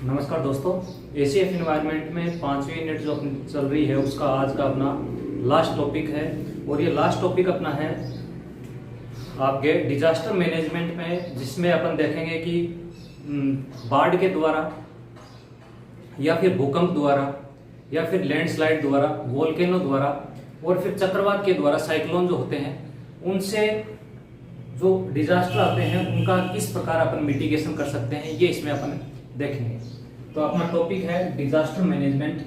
नमस्कार दोस्तों, ACF environment में 5वीं यूनिट जो चल रही है उसका आज का अपना लास्ट टॉपिक है। और ये लास्ट टॉपिक अपना है आपके डिजास्टर मैनेजमेंट में, जिसमें अपन देखेंगे कि बाढ़ के द्वारा या फिर भूकंप द्वारा या फिर लैंडस्लाइड द्वारा, वोल्केनो द्वारा और फिर चक्रवात के द्वारा, साइक्लोन जो होते हैं उनसे जो डिजास्टर आते हैं उनका किस प्रकार अपन मिटिगेशन कर सकते हैं, ये इसमें अपन देखेंगे। तो अपना टॉपिक है डिजास्टर मैनेजमेंट।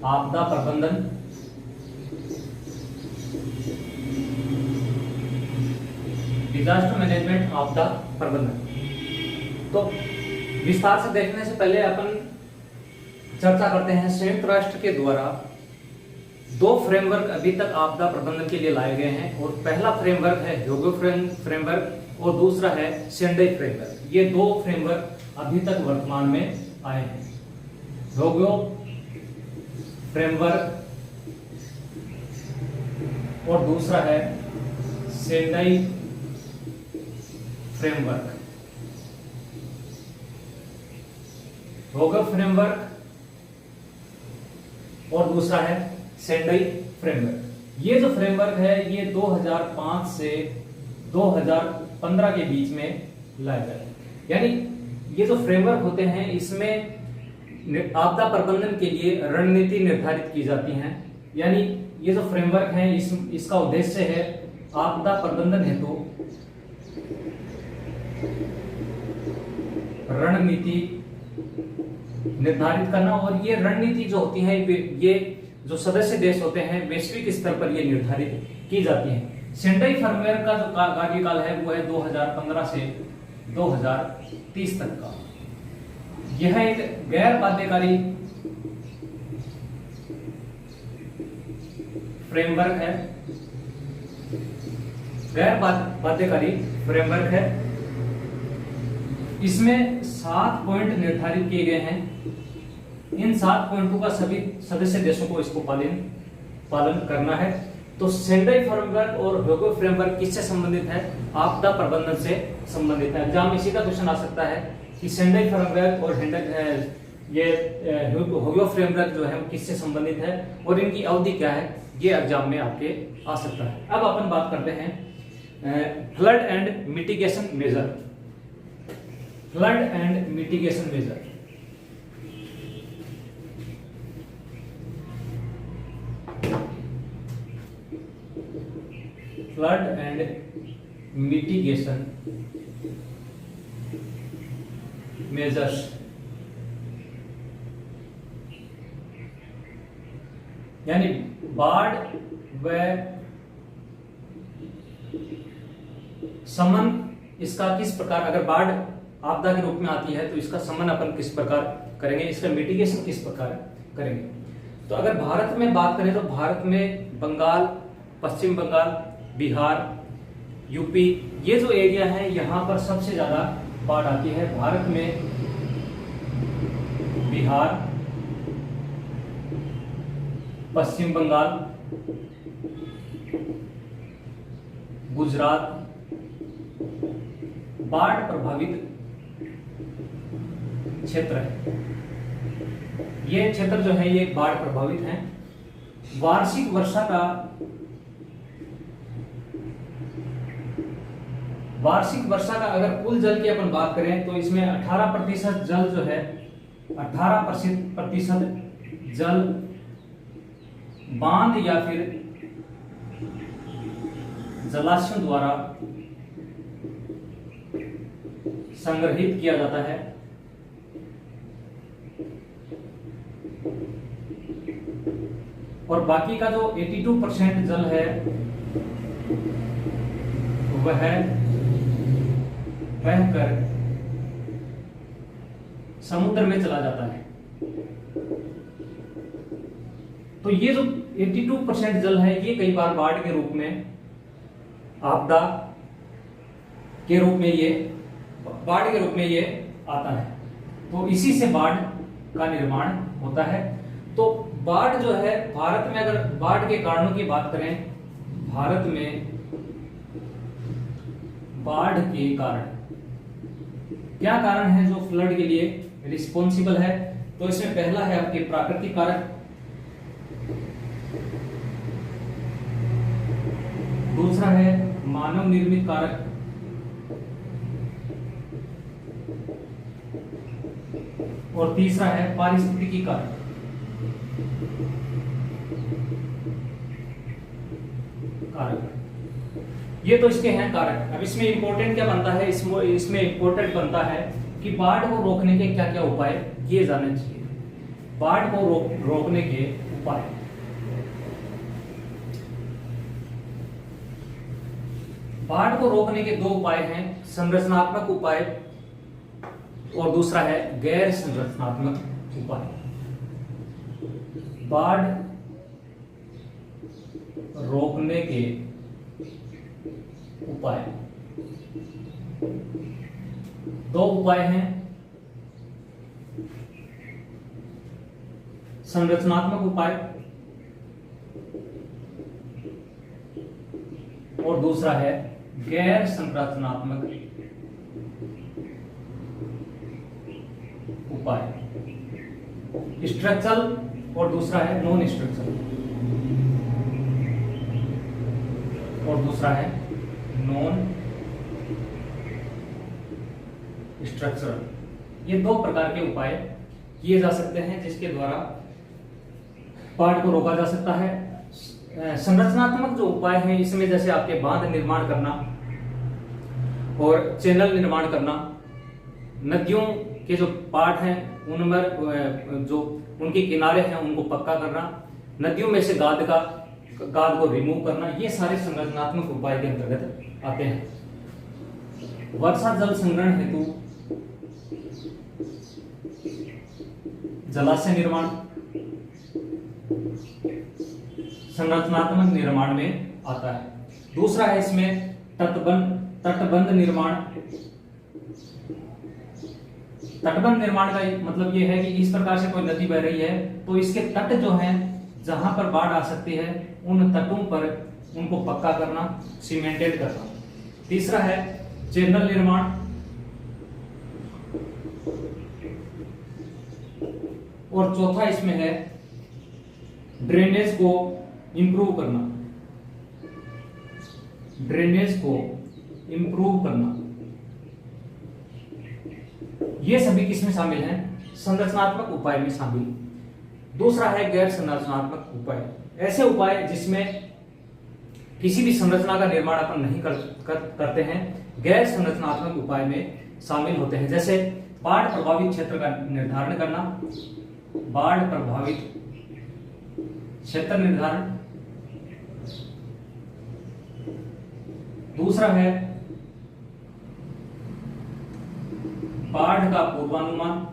आपदा प्रबंधन, डिजास्टर मैनेजमेंट, आपदा प्रबंधन। तो विस्तार से देखने से पहले अपन चर्चा करते हैं। संयुक्त राष्ट्र के द्वारा 2 फ्रेमवर्क अभी तक आपदा प्रबंधन के लिए लाए गए हैं, और पहला फ्रेमवर्क है ह्योगो फ्रेमवर्क और दूसरा है सेंडाई फ्रेमवर्क। ये 2 फ्रेमवर्क अभी तक वर्तमान में आए हैं। ह्योगो फ्रेमवर्क और दूसरा है सेंडाई फ्रेमवर्क। ह्योगो फ्रेमवर्क और दूसरा है सेंडाई फ्रेमवर्क। ये जो फ्रेमवर्क है ये 2005 से 2015 के बीच में लाया गया है। यानी ये जो फ्रेमवर्क होते हैं इसमें आपदा प्रबंधन के लिए रणनीति निर्धारित की जाती है। यानी ये जो फ्रेमवर्क है इसका उद्देश्य है आपदा प्रबंधन हेतु रणनीति निर्धारित करना। और ये रणनीति जो होती है ये जो सदस्य देश होते हैं वैश्विक स्तर पर ये निर्धारित की जाती है। सेंडाई फ्रेमवर्क का जो कार्यकाल है वो है 2015 से 2030 तक का। यह एक गैर बाध्यकारी फ्रेमवर्क है, गैर बाध्यकारी फ्रेमवर्क है। इसमें 7 पॉइंट निर्धारित किए गए हैं। इन 7 पॉइंटों का सभी सदस्य देशों को इसको पालन करना है। तो सेंडाई फ्रेमवर्क और ह्योगो फ्रेमवर्क किससे संबंधित है? आपदा प्रबंधन से संबंधित है। एग्जाम इसी का क्वेश्चन आ सकता है कि सेंडाई फ्रेमवर्क और ह्योगो फ्रेमवर्क जो है किससे संबंधित है और इनकी अवधि क्या है, ये एग्जाम में आपके आ सकता है। अब अपन बात करते हैं flood and mitigation measure. Flood and mitigation measure. Flood and mitigation measures. यानी बाढ़ व समन, इसका किस प्रकार, अगर बाढ़ आपदा के रूप में आती है तो इसका समन अपन किस प्रकार करेंगे, इसका मिटिगेशन किस प्रकार करेंगे। तो अगर भारत में बात करें तो भारत में बंगाल, पश्चिम बंगाल, बिहार, यूपी, ये जो एरिया है यहाँ पर सबसे ज्यादा बाढ़ आती है। भारत में बिहार, पश्चिम बंगाल, गुजरात बाढ़ प्रभावित क्षेत्र है। ये क्षेत्र जो है ये बाढ़ प्रभावित है। वार्षिक वर्षा का अगर कुल जल की अपन बात करें तो इसमें 18% जल जो है, 18% जल बांध या फिर जलाशयों द्वारा संग्रहित किया जाता है। और बाकी का जो 82% जल है वह बहकर समुद्र में चला जाता है। तो ये जो 82% जल है ये कई बार बाढ़ के रूप में, आपदा के रूप में ये बाढ़ के रूप में ये आता है। तो इसी से बाढ़ का निर्माण होता है। तो बाढ़ जो है भारत में, अगर बाढ़ के कारणों की बात करें, भारत में बाढ़ के कारण, क्या कारण है जो फ्लड के लिए रिस्पॉन्सिबल है? तो इसमें पहला है आपके प्राकृतिक कारक, दूसरा है मानव निर्मित कारक, और तीसरा है पारिस्थितिकी कारक। ये तो इसके हैं कारक। अब इसमें इंपॉर्टेंट क्या बनता है? इसमें इंपॉर्टेंट बनता है कि बाढ़ को रोकने के क्या क्या उपाय किए जाने चाहिए। बाढ़ को रोकने के उपाय, बाढ़ को रोकने के दो उपाय हैं, संरचनात्मक उपाय और दूसरा है गैर संरचनात्मक उपाय। बाढ़ रोकने के उपाय, दो उपाय हैं, संरचनात्मक उपाय और दूसरा है गैर संरचनात्मक उपाय। स्ट्रक्चरल और दूसरा है नॉन स्ट्रक्चरल, और दूसरा है नॉन स्ट्रक्चरल। ये दो प्रकार के उपाय किए जा सकते हैं जिसके द्वारा बाढ़ को रोका जा सकता है। संरचनात्मक जो उपाय हैं इसमें जैसे आपके बांध निर्माण करना और चैनल निर्माण करना, नदियों के जो पार्ट हैं उनमें जो उनके किनारे हैं उनको पक्का करना, नदियों में से गाद को रिमूव करना, ये सारे संरचनात्मक उपाय के अंतर्गत आते हैं। वर्षा जल संग्रहण हेतु जलाशय निर्माण संरचनात्मक निर्माण में आता है। दूसरा है इसमें तटबंध निर्माण। तटबंध निर्माण का मतलब यह है कि इस प्रकार से कोई नदी बह रही है तो इसके तट जो हैं जहां पर बाढ़ आ सकती है उन तटों पर उनको पक्का करना, सीमेंटेड करना। तीसरा है चैनल निर्माण, और चौथा इसमें है ड्रेनेज को इंप्रूव करना, ड्रेनेज को इंप्रूव करना। ये सभी किसमें शामिल हैं? संरचनात्मक उपाय में शामिल। दूसरा है गैर संरचनात्मक उपाय, ऐसे उपाय जिसमें किसी भी संरचना का निर्माण अपन नहीं करते हैं, गैर संरचनात्मक उपाय में शामिल होते हैं। जैसे बाढ़ प्रभावित क्षेत्र का निर्धारण करना, बाढ़ प्रभावित क्षेत्र निर्धारण। दूसरा है बाढ़ का पूर्वानुमान।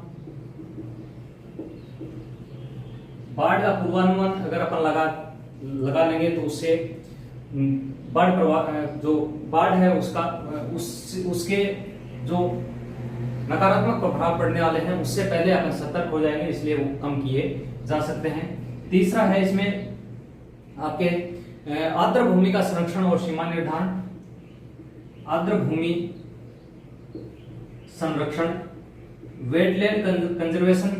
बाढ़ का पूर्वानुमान अगर अपन लगा लेंगे तो उससे बाढ़ प्रभाव जो बाढ़ है उसके जो नकारात्मक प्रभाव पड़ने वाले हैं उससे पहले अपन सतर्क हो जाएंगे, इसलिए वो कम किए जा सकते हैं। तीसरा है इसमें आपके आर्द्र भूमि का संरक्षण और सीमा निर्धारण। आर्द्र भूमि संरक्षण, वेटलैंड कंजर्वेशन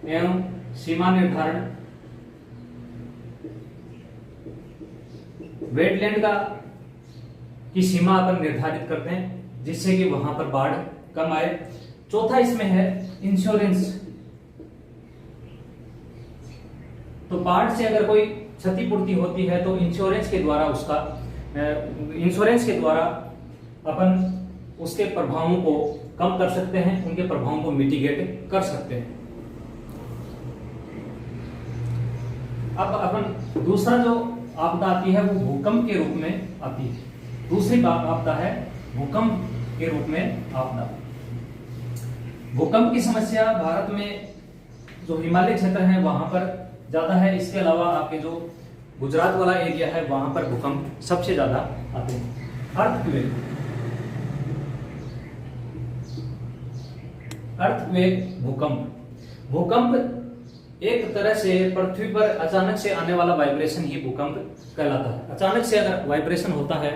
एवं सीमा निर्धारण। वेटलैंड की सीमा अपन निर्धारित करते हैं जिससे कि वहां पर बाढ़ कम आए। चौथा इसमें है इंश्योरेंस। तो बाढ़ से अगर कोई क्षतिपूर्ति होती है तो इंश्योरेंस के द्वारा अपन उसके प्रभावों को कम कर सकते हैं, उनके प्रभावों को मिटिगेट कर सकते हैं। अब अपन दूसरा जो आपदा आती है वो भूकंप के रूप में आती है। दूसरी आपदा है भूकंप के रूप में आपदा। भूकंप की समस्या भारत में जो हिमालय क्षेत्र है वहां पर ज्यादा है। इसके अलावा आपके जो गुजरात वाला एरिया है वहां पर भूकंप सबसे ज्यादा आते हैं। अर्थक्वेक भूकंप एक तरह से पृथ्वी पर अचानक से आने वाला वाइब्रेशन ही भूकंप कहलाता है। अचानक से अगर वाइब्रेशन होता है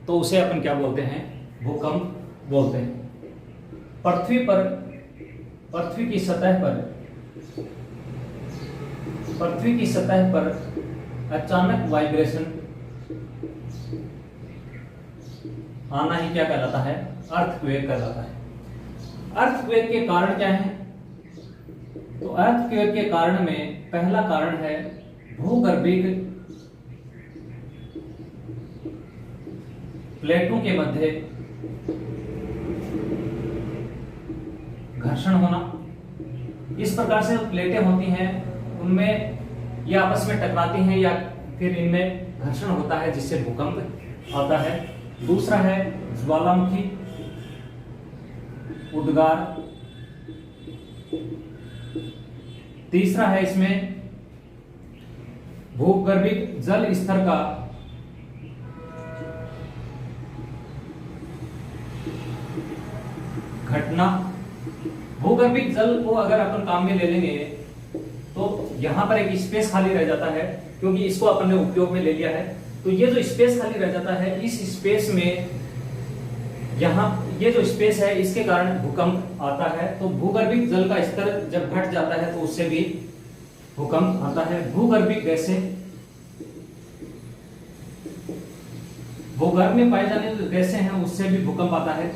तो उसे अपन क्या बोलते हैं, भूकंप बोलते हैं। पृथ्वी की सतह पर अचानक वाइब्रेशन आना ही क्या कहलाता है, अर्थक्वेक कहलाता है। अर्थक्वेक के कारण क्या है, तो अर्थक्वेक के कारण में पहला कारण है भूगर्भीय प्लेटों के मध्य घर्षण होना। इस प्रकार से प्लेटें होती हैं उनमें ये आपस में टकराती हैं या फिर इनमें घर्षण होता है जिससे भूकंप आता है। दूसरा है ज्वालामुखी उद्गार। तीसरा है इसमें भूगर्भिक जल स्तर का घटना। भूगर्भिक जल को अगर अपन काम में ले लेंगे तो यहां पर एक स्पेस खाली रह जाता है, क्योंकि इसको अपन ने उपयोग में ले लिया है। तो ये जो स्पेस खाली रह जाता है, इस स्पेस में यहाँ ये जो स्पेस है इसके कारण भूकंप आता है। तो भूगर्भिक जल का स्तर जब घट जाता है तो उससे भी भूकंप आता है। भूगर्भिक गैसें, भूगर्भ में पाए जाने जो गैसें हैं उससे भी भूकंप आता है।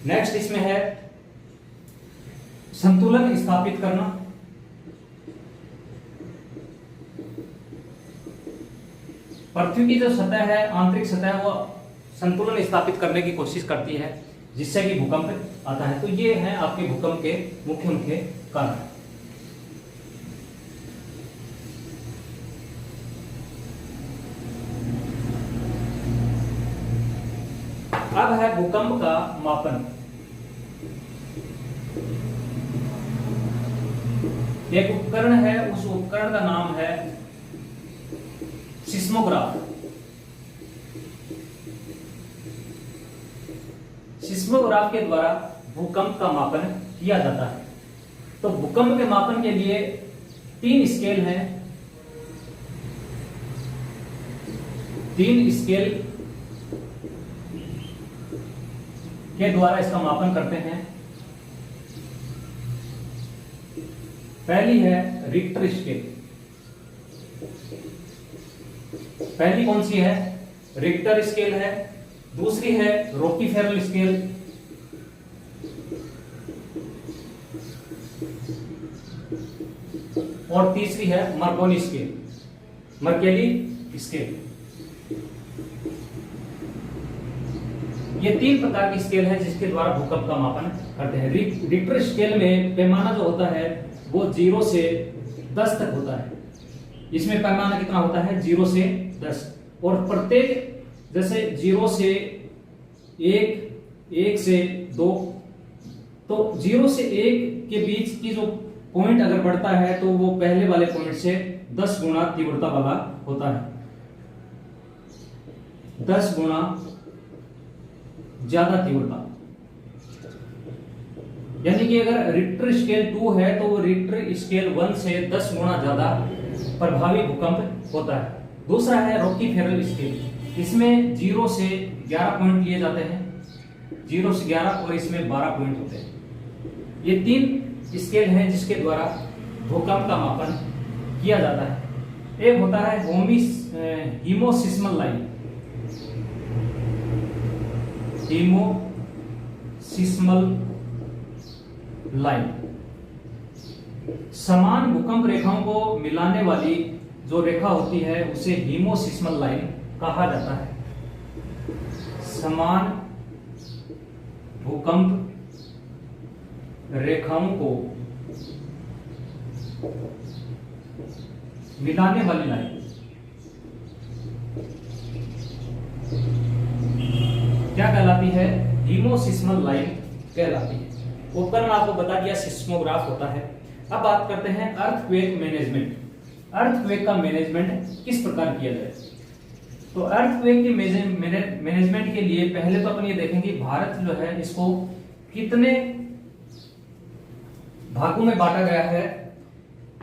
नेक्स्ट इसमें है संतुलन स्थापित करना। पृथ्वी की जो सतह है, आंतरिक सतह, वो संतुलन स्थापित करने की कोशिश करती है जिससे कि भूकंप आता है। तो ये है आपके भूकंप के मुख्य कारण। अब है भूकंप का मापन। एक उपकरण है, उस उपकरण का नाम है सिस्मोग्राफ। सिस्मोग्राफ के द्वारा भूकंप का मापन किया जाता है। तो भूकंप के मापन के लिए 3 स्केल हैं। 3 स्केल के द्वारा इसका मापन करते हैं। पहली है रिक्टर स्केल। पहली कौन सी है, रिक्टर स्केल है। दूसरी है रोकीफेरल स्केल। और तीसरी है मार्कोनी स्केल, मर्केली स्केल। ये 3 प्रकार की स्केल है जिसके द्वारा भूकंप का मापन करते हैं। रिक्टर स्केल में पैमाना जो होता है वो 0 से 10 तक होता है। इसमें पैमाना कितना होता है, 0 से 10। और प्रत्येक जैसे 0 से 1, 1 से 2, तो 0 से 1 के बीच की जो पॉइंट अगर बढ़ता है तो वो पहले वाले पॉइंट से 10 गुना तीव्रता वाला होता है, 10 गुना ज्यादा तीव्रता। यानी कि अगर रिक्टर स्केल 2 है तो वो रिक्टर स्केल 1 से 10 गुना ज्यादा प्रभावी भूकंप होता है। दूसरा है रोकीफेरल स्केल। इसमें 0 से 11 पॉइंट लिए जाते हैं, 0 से 11, और इसमें 12 पॉइंट होते हैं। ये 3 स्केल हैं जिसके द्वारा भूकंप का मापन किया जाता है। एक होता है हीमोसिस्मल लाइन। हीमोसिस्मल लाइन समान भूकंप रेखाओं को मिलाने वाली जो रेखा होती है उसे हीमोसिस्मल लाइन कहा जाता है। समान भूकंप रेखाओं को मिलाने वाली लाइन क्या कहलाती है, हीमोसिस्मल लाइन कहलाती है। उपकरण आपको बता दिया सिस्मोग्राफ होता है। अब बात करते हैं अर्थक्वेक मैनेजमेंट। अर्थक्वेक का मैनेजमेंट किस प्रकार किया जाए। तो अर्थक्वेक के मैनेजमेंट के लिए पहले तो अपन ये देखेंगे भारत जो है इसको कितने भागों में बांटा गया है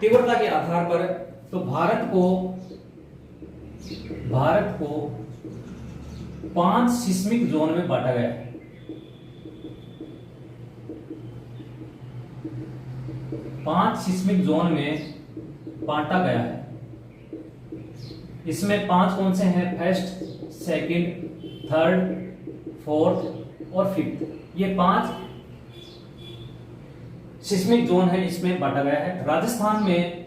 तीव्रता के आधार पर। तो भारत को 5 सिस्मिक जोन में बांटा गया है। 5 सिस्मिक जोन में बांटा गया है। इसमें 5 कौन से हैं? फर्स्ट, सेकंड, थर्ड, फोर्थ और फिफ्थ। ये 5 सिस्मिक जोन है, इसमें बांटा गया है। राजस्थान में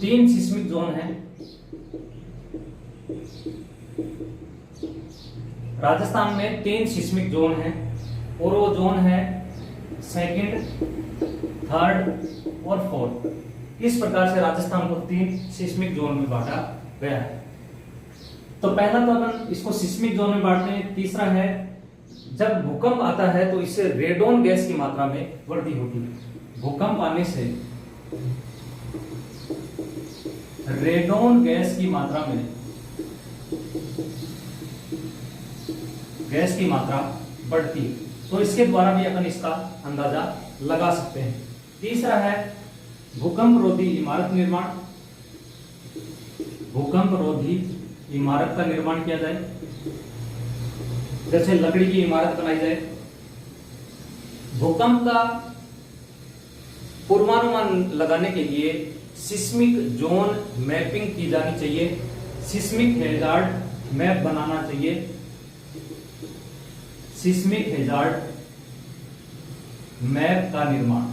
3 सिस्मिक जोन है। राजस्थान में 3 सिस्मिक जोन है और वो जोन है सेकंड, थर्ड और फोर्थ। इस प्रकार से राजस्थान को 3 सिस्मिक जोन में बांटा गया है। तो पहला तो अपन इसको सिस्मिक जोन में बांटते हैं। तीसरा है, जब भूकंप आता है तो इससे रेडोन गैस की मात्रा में वृद्धि होती है। भूकंप आने से रेडोन गैस की मात्रा में गैस की मात्रा बढ़ती है। तो इसके द्वारा भी अपन इसका अंदाजा लगा सकते हैं। तीसरा है भूकंप रोधी इमारत निर्माण। भूकंप रोधी इमारत का निर्माण किया जाए, जैसे लकड़ी की इमारत बनाई जाए। भूकंप का पूर्वानुमान लगाने के लिए सिस्मिक जोन मैपिंग की जानी चाहिए। सिस्मिक हैजार्ड मैप बनाना चाहिए। सिस्मिक हैजार्ड मैप का निर्माण,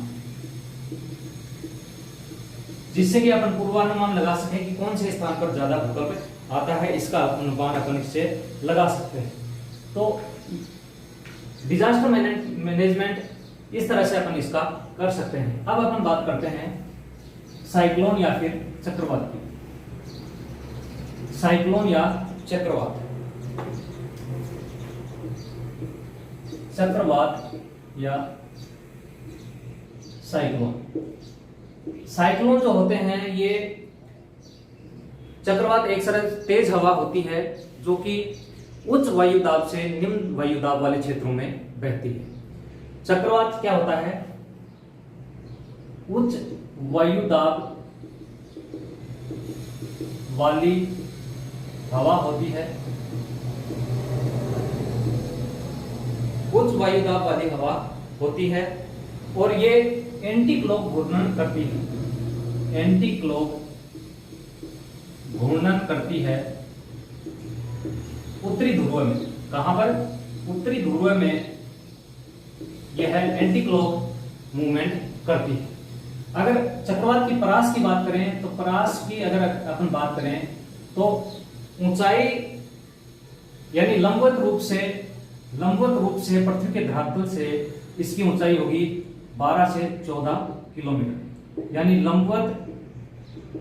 जिससे कि अपन पूर्वानुमान लगा सकें कि कौन से स्थान पर ज्यादा भूकंप आता है। इसका अनुमान अपन इससे लगा सकते हैं। तो डिजास्टर मैनेजमेंट इस तरह से अपन इसका कर सकते हैं। अब अपन बात करते हैं साइक्लोन या फिर चक्रवात की। साइक्लोन या चक्रवात। चक्रवात या साइक्लोन। साइक्लोन जो होते हैं, ये चक्रवात एक तरह तेज हवा होती है जो कि उच्च वायुदाब से निम्न वायुदाब वाले क्षेत्रों में बहती है। चक्रवात क्या होता है? उच्च वायुदाब वाली हवा होती है। उच्च वायुदाब वाली हवा होती है और ये एंटी क्लॉक घूर्णन करती है। एंटी क्लॉक घूर्णन करती है उत्तरी ध्रुव में। कहां पर? उत्तरी ध्रुव में यह एंटी क्लॉक मूवमेंट करती है। अगर चक्रवात की परास की बात करें तो परास की अगर अपन बात करें तो ऊंचाई यानी लंबवत रूप से पृथ्वी के धरातल से इसकी ऊंचाई होगी 12 से 14 किलोमीटर। यानी लंबवत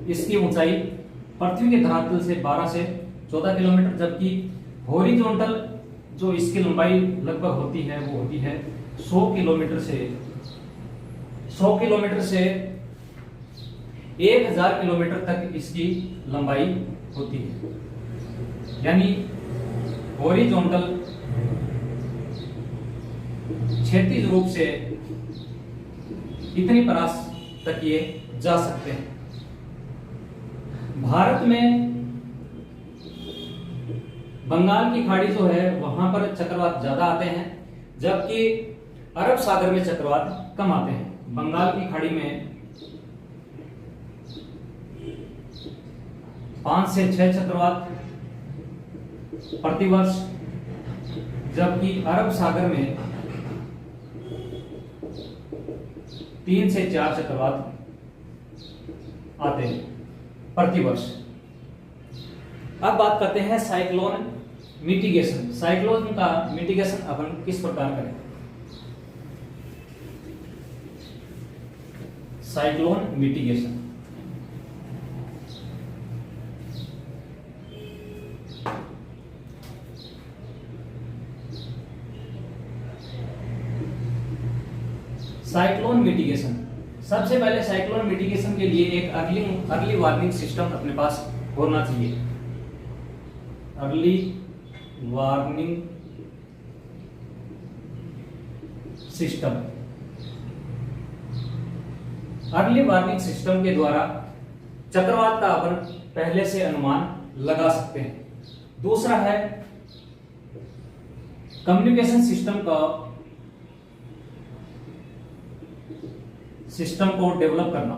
इसकी ऊंचाई पृथ्वी के धरातल से 12 से 14 किलोमीटर, जबकि हॉरिजॉन्टल जो इसकी लंबाई लगभग होती है वो होती है 100 किलोमीटर से 1000 किलोमीटर तक इसकी लंबाई होती है। यानी हॉरिजॉन्टल क्षैतिज रूप से इतनी परास तक ये जा सकते हैं। भारत में बंगाल की खाड़ी जो है वहां पर चक्रवात ज्यादा आते हैं, जबकि अरब सागर में चक्रवात कम आते हैं। बंगाल की खाड़ी में 5 से 6 चक्रवात प्रतिवर्ष, जबकि अरब सागर में 3 से 4 चक्रवात आते हैं प्रतिवर्ष। अब बात करते हैं साइक्लोन मिटिगेशन। साइक्लोन का मिटिगेशन अपन किस प्रकार करें? Cyclone mitigation. साइक्लोन मिटिगेशन, सबसे पहले साइक्लोन मिटिगेशन के लिए एक अर्ली वार्निंग सिस्टम अपने पास होना चाहिए। Early warning system. Early warning system के द्वारा चक्रवात का अपन पहले से अनुमान लगा सकते हैं। दूसरा है कम्युनिकेशन सिस्टम को डेवलप करना।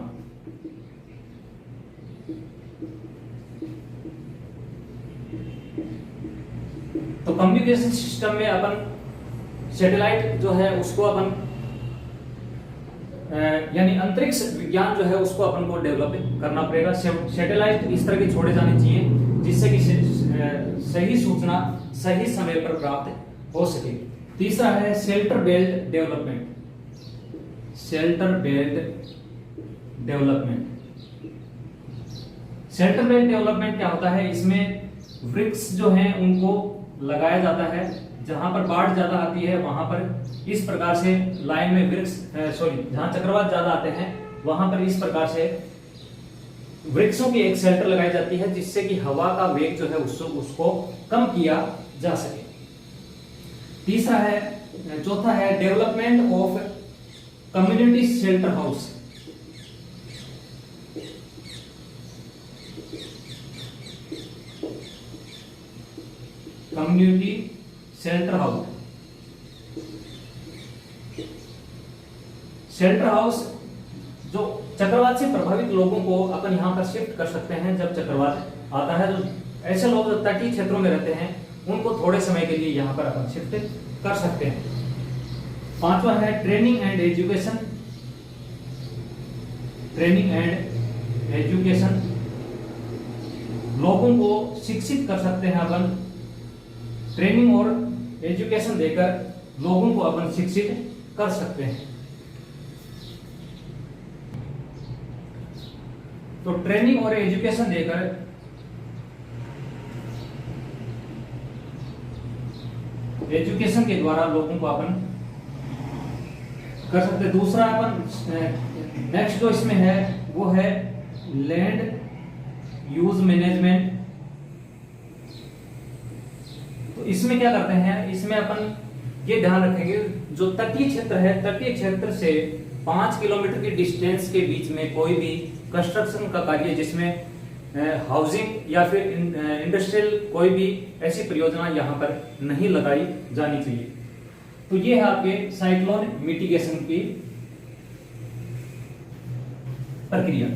तो कम्युनिकेशन सिस्टम में अपन सैटेलाइट जो है उसको अपन यानी अंतरिक्ष विज्ञान जो है उसको अपन को डेवलप करना पड़ेगा। सैटेलाइट इस तरह के छोड़े जाने चाहिए जिससे कि सही सूचना सही समय पर प्राप्त हो सके। तीसरा है shelter belt development. Shelter belt development क्या होता है? इसमें वृक्ष जो हैं उनको लगाया जाता है। जहां पर बाढ़ ज्यादा आती है वहां पर इस प्रकार से लाइन में वृक्ष जहां चक्रवात ज्यादा आते हैं वहां पर इस प्रकार से वृक्षों की एक शेल्टर लगाई जाती है जिससे कि हवा का वेग जो है उसको कम किया जा सके। चौथा है development of community shelter house. Community shelter house जो चक्रवात से प्रभावित लोगों को अपन यहाँ पर शिफ्ट कर सकते हैं। जब चक्रवात आता है तो ऐसे लोग जो तटीय क्षेत्रों में रहते हैं उनको थोड़े समय के लिए यहाँ पर अपन शिफ्ट कर सकते हैं। पांचवा है ट्रेनिंग एंड एजुकेशन। लोगों को शिक्षित कर सकते हैं अपन। ट्रेनिंग और एजुकेशन देकर लोगों को अपन शिक्षित कर सकते हैं। तो ट्रेनिंग और एजुकेशन देकर एजुकेशन के द्वारा लोगों को अपन कर सकते हैं। दूसरा अपन नेक्स्ट जो इसमें है वो है लैंड यूज मैनेजमेंट। तो इसमें क्या करते हैं? इसमें अपन ये ध्यान रखेंगे जो तटीय क्षेत्र है, तटीय क्षेत्र से 5 किलोमीटर की डिस्टेंस के बीच में कोई भी कंस्ट्रक्शन का कार्य जिसमें हाउसिंग या फिर इंडस्ट्रियल कोई भी ऐसी परियोजना यहाँ पर नहीं लगाई जानी चाहिए। तो ये है आपके साइक्लोन मिटिगेशन की प्रक्रिया।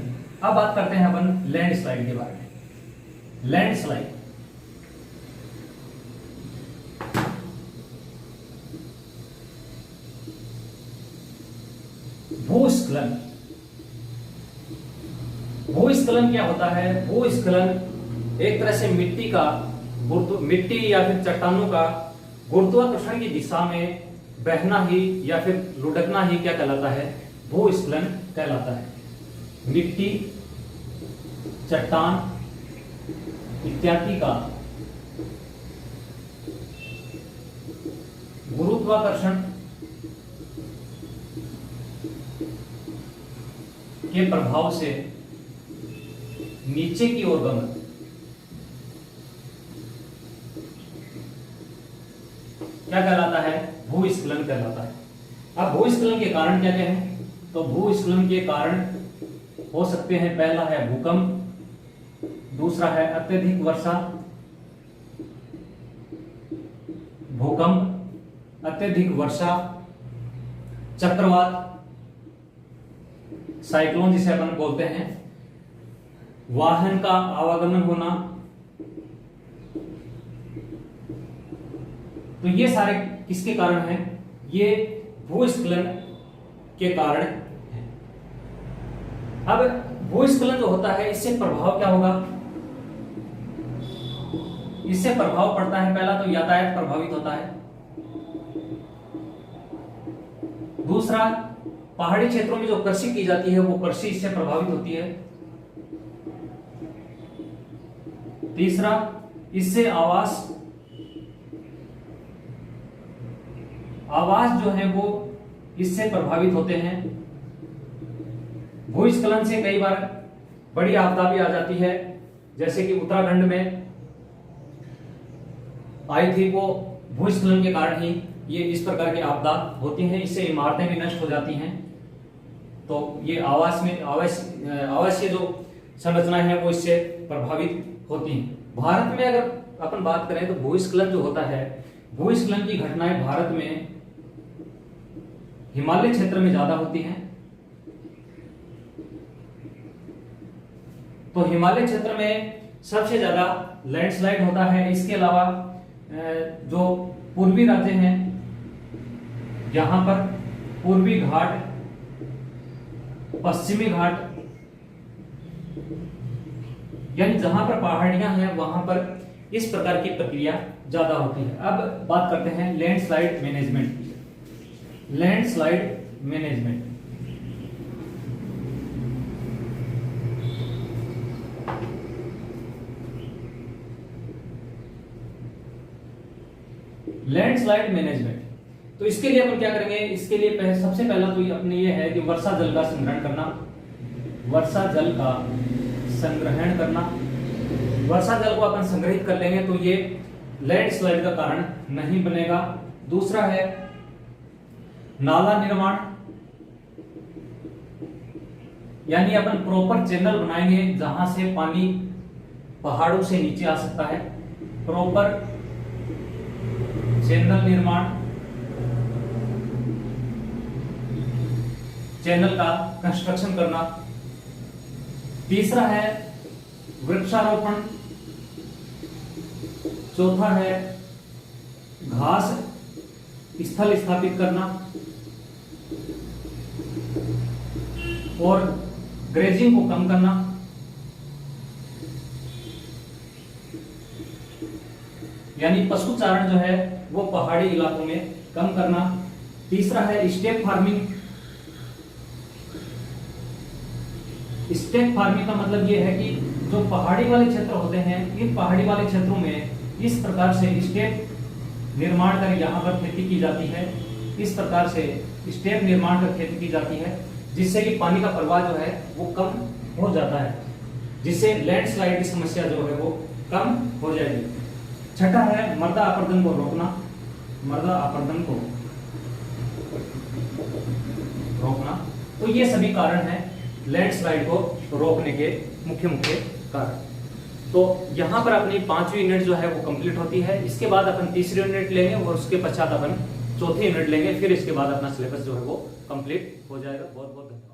अब बात करते हैं अपन लैंडस्लाइड के बारे में। लैंडस्लाइड भूस्खलन क्या होता है? भूस्खलन एक तरह से मिट्टी या फिर चट्टानों का गुरुत्वाकर्षण की दिशा में बहना ही या फिर लुढ़कना ही क्या कहलाता है? भूस्खलन कहलाता है। मिट्टी, चट्टान इत्यादि का गुरुत्वाकर्षण के प्रभाव से नीचे की ओर गमन क्या कहलाता है? भूस्खलन कहलाता है। अब भूस्खलन के कारण क्या क्या है? तो भूस्खलन के कारण हो सकते हैं, पहला है भूकंप, दूसरा है अत्यधिक वर्षा, भूकंप, अत्यधिक वर्षा, चक्रवात, साइक्लोन जिसे अपन बोलते हैं, वाहन का आवागमन होना। तो ये सारे किसके कारण हैं? ये भूस्खलन के कारण है। अब भूस्खलन जो होता है इससे प्रभाव क्या होगा? इससे प्रभाव पड़ता है, पहला तो यातायात प्रभावित होता है, दूसरा पहाड़ी क्षेत्रों में जो कृषि की जाती है वो कृषि इससे प्रभावित होती है, तीसरा इससे आवास जो है वो इससे प्रभावित होते हैं। भूस्खलन से कई बार बड़ी आपदा भी आ जाती है, जैसे कि उत्तराखंड में आई थी, वो भूस्खलन के कारण ही ये इस प्रकार की आपदा होती हैं। इससे इमारतें भी नष्ट हो जाती हैं। तो ये आवासीय जो संरचनाएं हैं वो इससे प्रभावित होती हैं। भारत में अगर अपन बात करें तो भूस्खलन जो होता है, भूस्खलन की घटनाएं भारत में हिमालय क्षेत्र में ज्यादा होती हैं। तो हिमालय क्षेत्र में सबसे ज्यादा लैंडस्लाइड होता है। इसके अलावा जो पूर्वी राज्य हैं, यहां पर पूर्वी घाट, पश्चिमी घाट, यानी जहां पर पहाड़ियां हैं वहां पर इस प्रकार की प्रक्रिया ज्यादा होती है। अब बात करते हैं लैंडस्लाइड मैनेजमेंट की। लैंडस्लाइड मैनेजमेंट, लैंडस्लाइड मैनेजमेंट, तो इसके लिए अपन क्या करेंगे? इसके लिए सबसे पहला तो अपने ये है कि वर्षा जल का संग्रहण करना। वर्षा जल का संग्रहण करना, वर्षा जल को अपन संग्रहित कर लेंगे तो ये लैंडस्लाइड का कारण नहीं बनेगा। दूसरा है नाला निर्माण, यानी अपन प्रॉपर चैनल बनाएंगे जहां से पानी पहाड़ों से नीचे आ सकता है। प्रॉपर चैनल निर्माण, चैनल का कंस्ट्रक्शन करना। तीसरा है वृक्षारोपण। चौथा है घास स्थल स्थापित करना और ग्रेजिंग को कम करना। यानी पशु चारण जो है वो पहाड़ी इलाकों में कम करना। तीसरा है स्टेप फार्मिंग। स्टेप फार्मिंग का मतलब ये है कि जो पहाड़ी वाले क्षेत्र होते हैं, इन पहाड़ी वाले क्षेत्रों में इस प्रकार से स्टेप निर्माण कर यहाँ पर खेती की जाती है। इस प्रकार से स्टेप निर्माण कर खेती की जाती है, जिससे कि पानी का प्रवाह जो है वो कम हो जाता है, जिससे लैंडस्लाइड की समस्या जो है वो कम हो जाएगी। छठा है मृदा अपरदन को रोकना। मृदा अपरदन को रोकना। तो ये सभी कारण हैं लैंडस्लाइड को रोकने के मुख्य कारण। तो यहाँ पर अपनी 5वीं यूनिट जो है वो कंप्लीट होती है। इसके बाद अपन तीसरी यूनिट लेंगे और उसके पश्चात अपन चौथी यूनिट लेंगे। फिर इसके बाद अपना सिलेबस जो है वो कंप्लीट हो जाएगा। बहुत बहुत धन्यवाद।